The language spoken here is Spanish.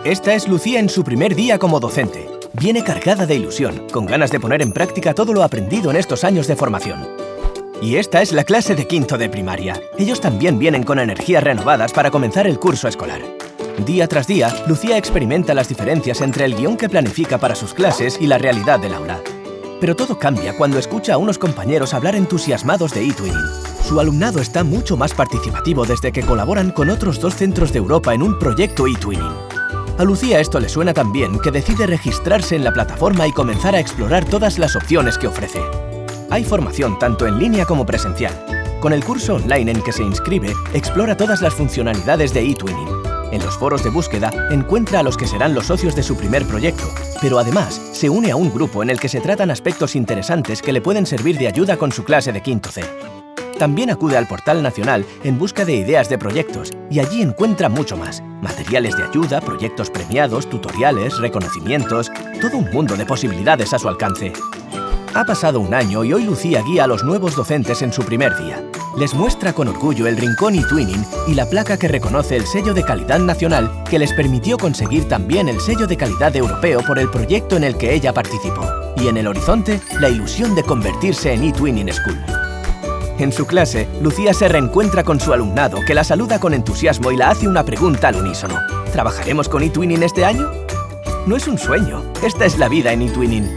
Esta es Lucía en su primer día como docente. Viene cargada de ilusión, con ganas de poner en práctica todo lo aprendido en estos años de formación. Y esta es la clase de quinto de primaria. Ellos también vienen con energías renovadas para comenzar el curso escolar. Día tras día, Lucía experimenta las diferencias entre el guión que planifica para sus clases y la realidad del aula. Pero todo cambia cuando escucha a unos compañeros hablar entusiasmados de eTwinning. Su alumnado está mucho más participativo desde que colaboran con otros 2 centros de Europa en un proyecto eTwinning. A Lucía esto le suena tan bien que decide registrarse en la plataforma y comenzar a explorar todas las opciones que ofrece. Hay formación tanto en línea como presencial. Con el curso online en que se inscribe, explora todas las funcionalidades de eTwinning. En los foros de búsqueda, encuentra a los que serán los socios de su primer proyecto, pero además se une a un grupo en el que se tratan aspectos interesantes que le pueden servir de ayuda con su clase de quinto C. También acude al portal nacional en busca de ideas de proyectos y allí encuentra mucho más. Materiales de ayuda, proyectos premiados, tutoriales, reconocimientos, todo un mundo de posibilidades a su alcance. Ha pasado un año y hoy Lucía guía a los nuevos docentes en su primer día. Les muestra con orgullo el rincón eTwinning y la placa que reconoce el sello de calidad nacional que les permitió conseguir también el sello de calidad europeo por el proyecto en el que ella participó. Y en el horizonte, la ilusión de convertirse en eTwinning School. En su clase, Lucía se reencuentra con su alumnado, que la saluda con entusiasmo y la hace una pregunta al unísono. ¿Trabajaremos con eTwinning este año? No es un sueño, esta es la vida en eTwinning.